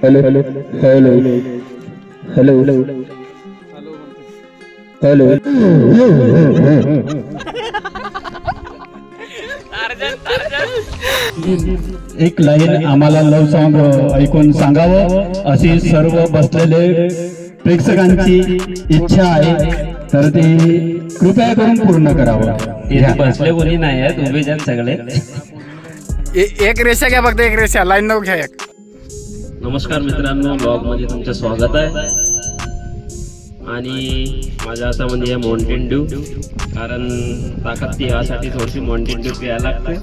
Hello hello hello hello hello एक line आम्हाला लव song ऐकून सांगावं अशी सर्व बसलेले प्रेक्षकांची इच्छा आहे, तर ती कृपया करून पूर्ण करावं. इथे बसले कोणी नाही आहेत, उभे आहेत सगळे. एक रेषा घ्या फक्त, एक रेषा लाईन नऊ घ्या एक. नमस्कार मित्रांनो, ब्लॉग मध्ये तुमचं स्वागत आहे. आणि माझ्या हातामध्ये आहे माउंटेन ड्यू, कारण ताकद यासाठी थोडीशी माउंटेन ड्यू प्यायला लागते.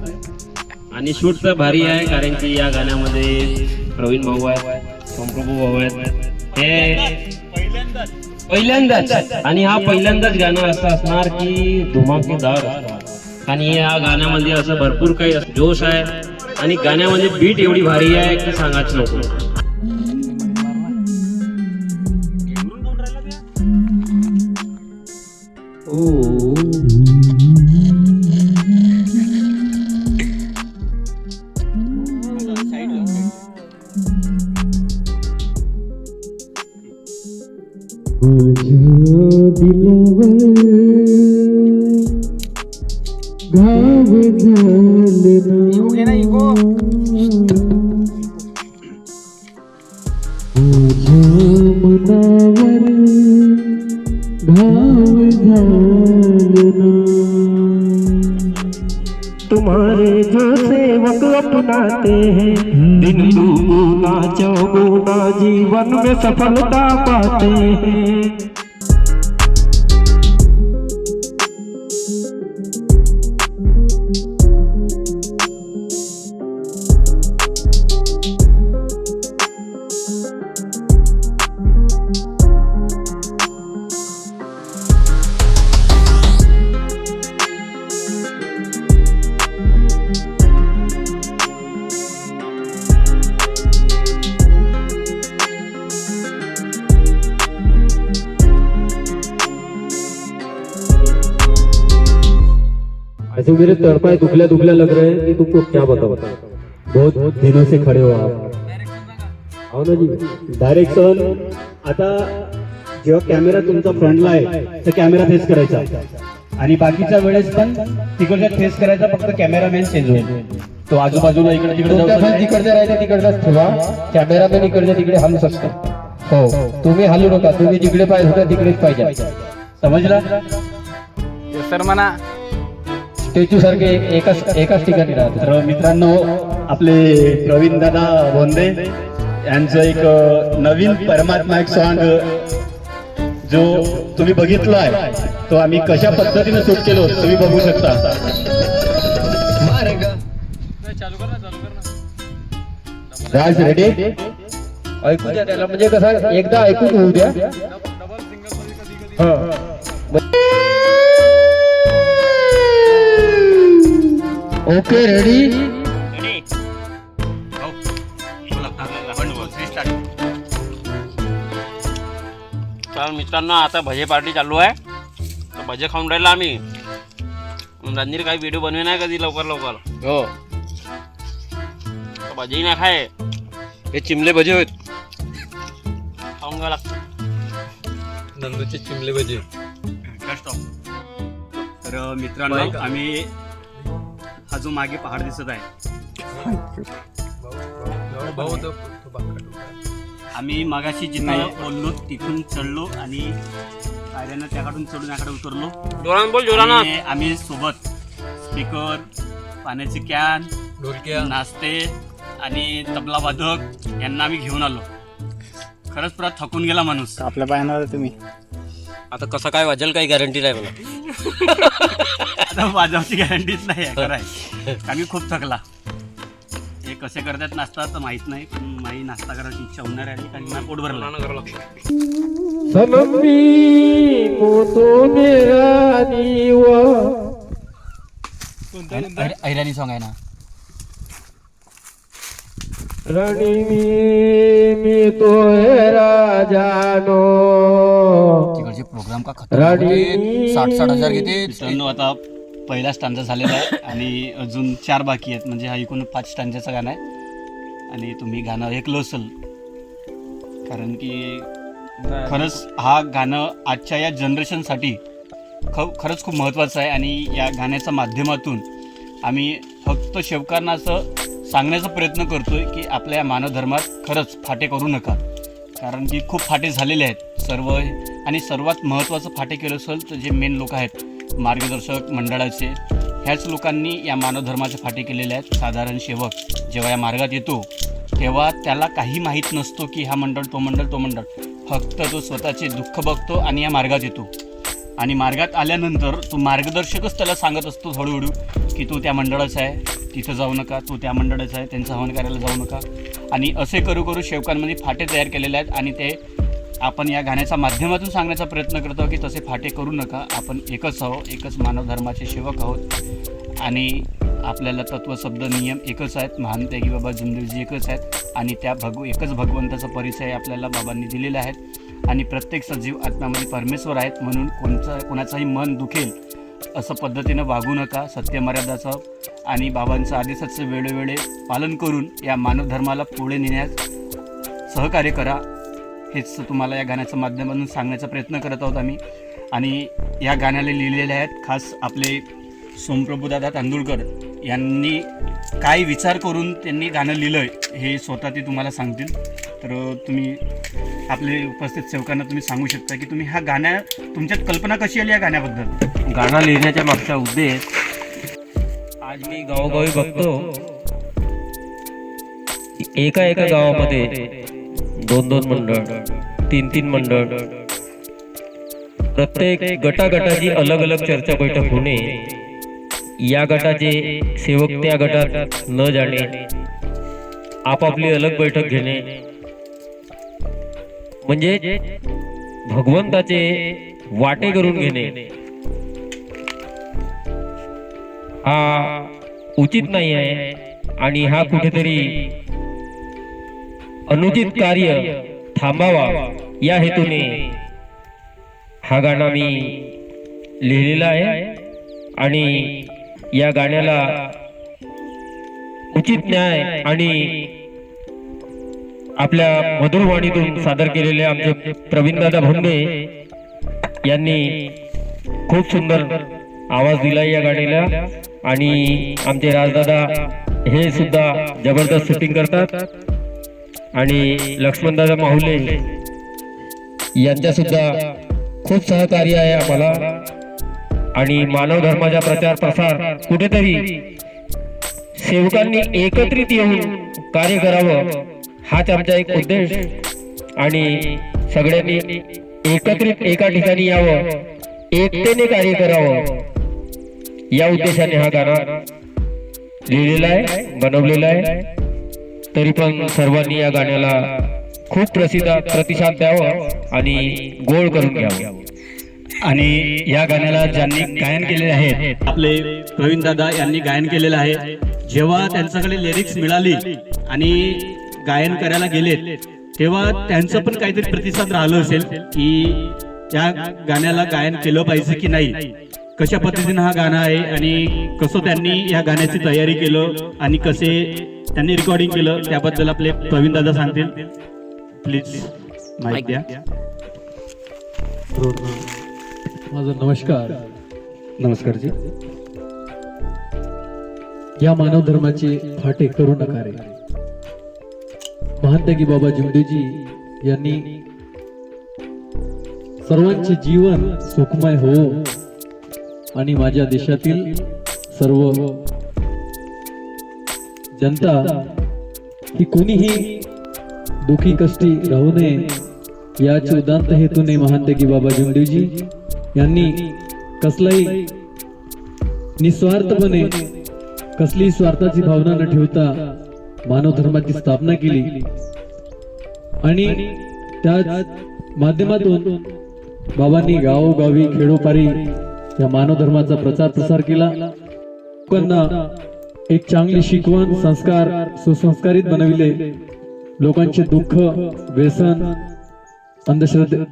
आणि शूट तर भारी आहे, कारण की या गाण्यामध्ये प्रवीण भाऊ आहेत, संप्रभू भाऊ आहेत. हे पहिल्यांदाच आणि हा पहिल्यांदाच गाणं असं असणार की धुमाकेदार. आणि या गाण्यामध्ये असं भरपूर काही जोश आहे आणि गाण्यामध्ये बीट एवढी भारी आहे की सांगायचं नको. तुम्हारे जो सेवक अपनाते हैं, दिन दुगुना चौगुना जीवन में सफलता पाते हैं. ऐसे मेरे तड़पाए दुखला लग रहे हैं कि तुमको क्या बताओ, बहुत दिनों से खड़े हो आप. हो ना जी, डायरेक्शन. आता जेव्हा कॅमेरा तुमचा फ्रंटला आहे तर कॅमेरा फेस करायचा आणि बाकीच्या वेळेस पण तिकडच्या फेस करायचा, फक्त कॅमेरामॅन चेंज होईल. तो आजूबाजूला इकडे तिकडे तिकडच्या राहायचं तिकडचाच ठेवा, कॅमेरामॅन इकडच्या तिकडे हलू शकतो. हो, तुम्ही हलू नका, तुम्ही जिकडे पाहिजे होता तिकडेच पाहिजे. समजला सर म्हणा स्टॅच्यू सारखे एकाच ठिकाणी राहतात. तर मित्रांनो, आपले प्रवीण दादा बोंदे यांचं एक नवीन परमात्मा एक सॉन्ग जो तुम्ही बघितला आहे, तो आम्ही कशा पद्धतीने शूट केलो तुम्ही बघू शकता. राज रेडी, ऐकू द्या त्याला, म्हणजे कसं एकदा ऐकून होऊ द्या. Okay ready. तर मित्रांनो, आता भजे पार्टी चालू आहे, तर भजे खाऊन राहिलो आम्ही. रणधीर काही व्हिडिओ बनवे नाही कधी लवकर. हो, भजेही नाही खाय, हे चिमले भजे होत, खाऊन घ्यावं लागतं. नंदूचे चिमले भजे. तर मित्रांनो, आम्ही हा जो मागे पहाड दिसत आहे, आम्ही मागाशी जिथे बोललो तिथून चढलो आणि पायऱ्यानं त्याकडून चढून याकडे उतरलो. जोरानं बोल, जोरानं. आम्ही सोबत स्पीकर, पाण्याची कॅन, नाश्ते आणि तबला वादक यांना आम्ही घेऊन आलो. खरंच परत थकून गेला माणूस. आपल्या पाहणार तुम्ही आता कसं काय वाजेल काही गॅरंटी नाही मला. आता वाजवायची गॅरंटीच नाही आहे, खरं आहे. आम्ही खूप थकला. हे कसे करतात नाश्ता तर माहित नाही, पण माझी नाश्ता करायची इच्छा होणार आहे कारण मला पोट भरला. ऐराणी सॉंग आहे ना. रणी मी तो राजानो. तिकडचे प्रोग्राम का खतरनाक होते, 60,000 घेते. मित्रांनो, आता पहिला स्टांजा झालेला आहे आणि अजून 4 बाकी आहेत, म्हणजे हा एकूण 5 स्टांजाचं गाणं आहे. आणि तुम्ही गाणं ऐकलं असेल कारण की खरंच हा गाणं आजच्या या जनरेशनसाठी खरंच खूप महत्त्वाचं आहे. आणि या गाण्याच्या माध्यमातून आम्ही फक्त सेवकांना असं सांगण्याचा प्रयत्न करतोय की आपल्या या मानवधर्मात खरंच फाटे करू नका. कारण की खूप फाटे झालेले आहेत सर्व. आणि सर्वात महत्त्वाचं फाटे केलं असेल तर जे मेन लोक आहेत मार्गदर्शक मंडळाचे, ह्याच लोकांनी या मानवधर्माचे फाटे केलेले आहेत. साधारण सेवक जेव्हा या मार्गात येतो तेव्हा त्याला काही माहीत नसतो की हा मंडळ तो मंडळ, फक्त तो स्वतःचे दुःख बघतो आणि या मार्गात येतो. आणि मार्गात आल्यानंतर तो मार्गदर्शकच त्याला सांगत असतो हळूहळू की तू त्या मंडळाचा आहे, तिथं जाऊ नका, तू त्या मंडळाचा आहे, त्यांचं हवन करायला जाऊ नका. आणि असे करू करू सेवकांमध्ये फाटे तयार केलेले आहेत. आणि ते आपण या गाण्याच्या माध्यमातून सांगण्याचा प्रयत्न करतो की तसे फाटे करू नका. आपण एकच आहोत, एकच मानव धर्माचे सेवक आहोत. आणि आपल्याला तत्व शब्द नियम एकच आहेत. महान त्यागी बाबा जुमदेवजी एकच आहेत. आणि त्या एकच भगवंताचा परिचय आपल्याला बाबांनी दिलेला आहे. आणि प्रत्येक सजीव आत्म्यामध्ये परमेश्वर आहेत. म्हणून कोणाचंही मन दुखेल असं पद्धतीनं वागू नका. सत्यमर्यादाचं आणि बाबांचं आदेशाचं वेळोवेळी पालन करून या मानव धर्माला पुढे नेण्यास सहकार्य करा. हेच तुम्हाला या गाण्याच्या माध्यमातून सांगण्याचा प्रयत्न करत आहोत आम्ही. आणि या गाण्याला लिहिलेले आहेत खास आपले सोमप्रभूदादा तांदूळकर यांनी काय विचार करून त्यांनी गाणं लिहिलं आहे हे स्वतः ते तुम्हाला सांगतील. तर तुम्ही आपले उपस्थित सेवकांना तुम्ही सांगू शकता की तुम्ही हा गाण्या तुमच्यात कल्पना कशी आली या गाण्याबद्दल. गाणं लिहिण्याच्या मागचा उद्देश, आज मी गावोगावी बघतो एका गावामध्ये 2-2 मंडळ, 3-3 मंडळ, प्रत्येक गटागटाची अलग अलग चर्चा बैठक होणे, या गटाचे सेवक त्या गटात न जाणे, आपापली अलग बैठक घेणे, म्हणजे भगवंताचे वाटे करून घेणे हा उचित नाही आहे. आणि हा कुठेतरी अनुचित कार्य थांबावा या हेतूने हा गाणं मी लिहिलेला आहे. आणि या गाण्याला उचित न्याय आणि आपल्या मधुरवाणीतून सादर केलेले आमचे प्रवीणदादा भोंडे यांनी खूप सुंदर आवाज दिला या गाण्याला. आणि आमचे राजदादा हे सुद्धा जबरदस्त शूटिंग करतात. आणि लक्ष्मणदादा माहुले यांच्या सुद्धा खूप सहकार्य आहे आम्हाला. आणि मानव धर्माचा प्रचार प्रसार कुठेतरी सेवकांनी एकत्रित येऊन कार्य करावं हाच आमचा एक उद्देश. आणि सगळ्यांनी एकत्रित एका ठिकाणी यावं, एकतेने कार्य करावं या उद्देशाने हा गाणं लिहिलेला आहे, बनवलेला आहे. तरी पण सर्वांनी या गाण्याला खूप प्रतिसाद द्यावा आणि गोड करून घ्यावं. आणि या गाण्याला ज्यांनी गायन केलेले आहेत आपले प्रवीणदादा यांनी गायन केलेलं आहे. जेव्हा त्यांच्याकडे लिरिक्स मिळाली आणि गायन करायला गेलेत तेव्हा त्यांचं पण काहीतरी प्रतिसाद राहिलं असेल की या गाण्याला गायन केलं पाहिजे की नाही, कशा पद्धतीनं हा गाणं आहे आणि कसं त्यांनी या गाण्याची तयारी केलं आणि कसे त्यांनी रेकॉर्डिंग केलं त्याबद्दल आपले प्रवीणदादा सांगतील. प्लीज माहिती द्या. माझा नमस्कार. नमस्कार जी. या मानव धर्माचे फाटे करू नका रे. महान त्यागी बाबा जुमदेवजी यांनी सर्वांचे जीवन सुखमय हो आणि माझ्या देशातील सर्व जनता ही कोणीही दुखी कष्टी राहू नये याचे उदात्त हेतूने महान त्यागी बाबा जुमदेवजी यांनी कसलाही निस्वार्थपणे कसलीही स्वार्थाची भावना न ठेवता मानव धर्माची स्थापना केली. आणि त्या माध्यमातून बाबांनी गावोगावी खेडोपारी या मानव धर्माचा प्रचार प्रसार केला. लोकांना एक चांगली शिकवण, संस्कार, सुसंस्कारित बनविले. लोकांचे दुःख, व्यसन,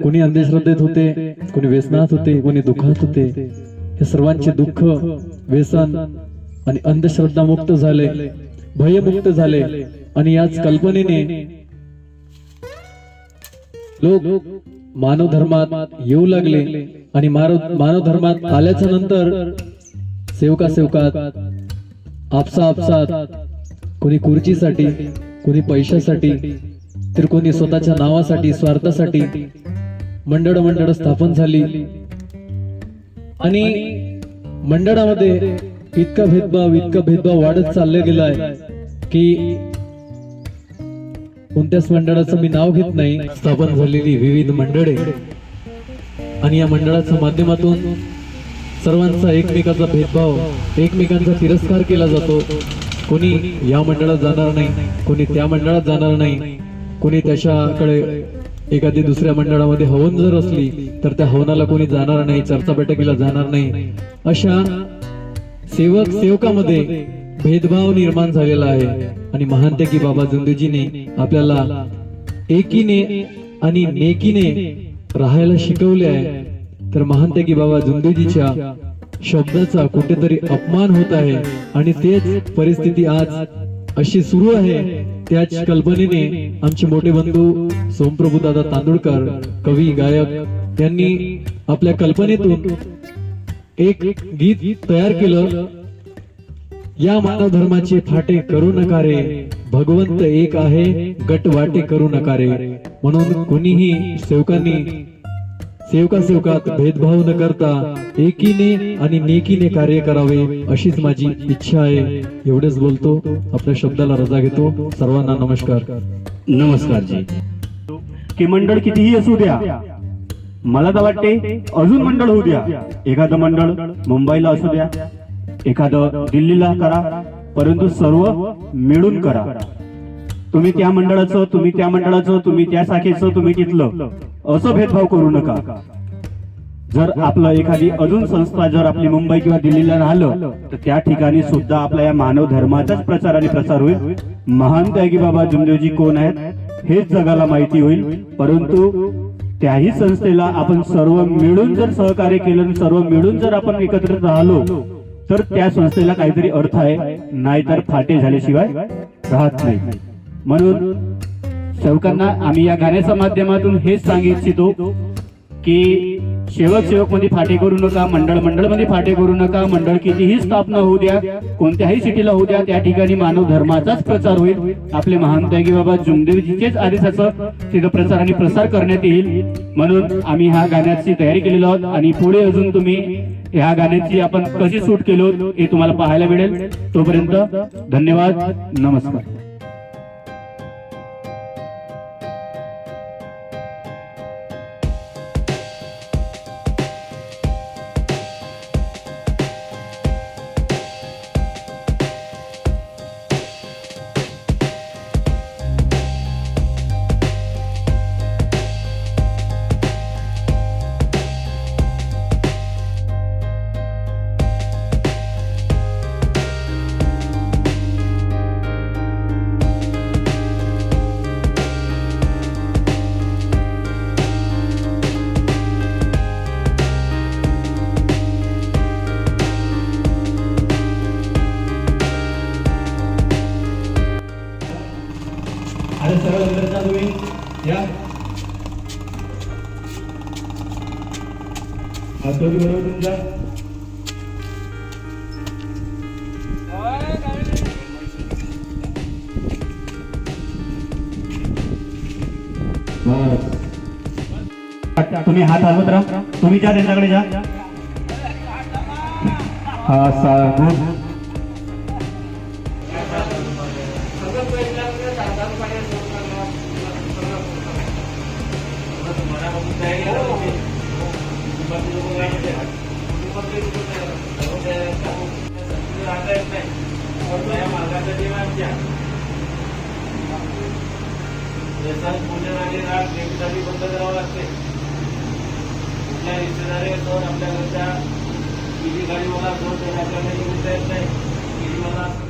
कोणी अंधश्रद्धेत होते, कोणी व्यसनात होते, कोणी दुःखात होते. हे सर्वांचे दुःख, व्यसन आणि अंधश्रद्धा मुक्त झाले, भयमुक्त झाले. आणि याच कल्पनेने लोक मानव धर्मात येऊ लागले आणि मानव धर्मात आल्याच्या नंतर सेवकात आपसात कोणी खुर्चीसाठी, कोणी पैशासाठी, तर कोणी स्वतःच्या नावासाठी, स्वार्थासाठी मंडळ स्थापन झाली आणि मंडळामध्ये इतका भेदभाव वाढत चालला गेलाय की कोणत्याच मंडळाचं मी नाव घेत नाही. स्थापन झालेली विविध मंडळे आणि या मंडळाच्या माध्यमातून सर्वांचा एकमेकाचा भेदभाव, एकमेकांचा तिरस्कार केला जातो. कोणी या मंडळात जाणार नाही, कोणी त्या मंडळात जाणार नाही, कोणी त्याच्याकडे एखादी दुसऱ्या मंडळामध्ये हवन जर असली तर त्या हवनाला कोणी जाणार नाही, चर्चा बैठकीला जाणार नाही. अशा सेवकामध्ये भेदभाव निर्माण झालेला आहे आणि महानतेकी बाबा जुंदूजीने आपल्याला एकीने आणि नेकीने राहायला शिकवले आहे. तर महानतेकी बाबा जुंदूजीच्या शब्दाचा कुठेतरी अपमान होत आहे आणि तेच परिस्थिती आज अशी सुरू आहे. त्याच कल्पनेने आमचे मोठे बंधू सोमप्रभू दादा तांदुळकर, कवी गायक, यांनी आपल्या कल्पनेतून एक गीत तयार केलं. या मानव धर्माचे फाटे करू नका रे, भगवंत एक आहे, गट वाटे करू नका रे. म्हणून कोणीही सेवकात भेदभाव न करता एकीने आणि नेकीने कार्य करावे अशीच माझी इच्छा आहे. एवढेच बोलतो, आपल्या शब्दाला रजा घेतो. सर्वांना नमस्कार. नमस्कार जी. की मंडळ कितीही असू द्या, मला तर वाटते अजून मंडळ होऊ द्या. एखादं मंडळ मुंबईला असू द्या, एखादं दिल्लीला करा, परंतु सर्व मिळून करा. तुम्ही त्या मंडळाचं, तुम्ही त्या मंडळाचं, तुम्ही त्या शाखेचं, तुम्ही तिथलं, असं भेदभाव करू नका. जर आपलं एखादी अजून संस्था जर आपली मुंबई किंवा दिल्लीला राहिलं तर त्या ठिकाणी सुद्धा आपल्या या मानव धर्माचाच प्रचार आणि प्रसार होईल. महानतेकी बाबा जुंदूजी कोण आहेत हेच जगाला माहिती होईल. परंतु त्याही संस्थेला आपण सर्व मिळून जर सहकार्य केलं, सर्व मिळून जर आपण एकत्रित राहिलो तर त्या संस्थेला काहीतरी अर्थ आहे, नाहीतर फाटे झाल्याशिवाय राहत नाही. म्हणून सेवकांना आम्ही या गाण्याच्या माध्यमातून हेच सांगू इच्छितो की सेवक मध्ये फाटे करू नका, मंडळ मध्ये फाटे करू नका. मंडळ कितीही स्थापना होऊ द्या, कोणत्याही सिटीला होऊ द्या, त्या ठिकाणी मानव धर्माचाच प्रचार होईल. आपले महानतेकी बाबा जुंदूजीचेच आदेशाचं तिथं प्रचार आणि प्रसार करण्यात येईल. म्हणून आम्ही ह्या गाण्याची तयारी केलेली आहोत आणि पुढे अजून तुम्ही ह्या गाण्याची आपण कशी शूट केलो हे तुम्हाला पाहायला मिळेल. तोपर्यंत धन्यवाद, नमस्कार. आता सर्व लग्नाचा तुम्ही या हातोडी बरोबर तुमच्या तुम्ही हात हलवत राहा, तुम्ही जा त्यांच्याकडे जा. हा सांगू बंद करावं लागते. कुठल्या रिश्तेदारी आपल्या घरच्या किती गाडी मला आपल्याला निघून जायचं नाही.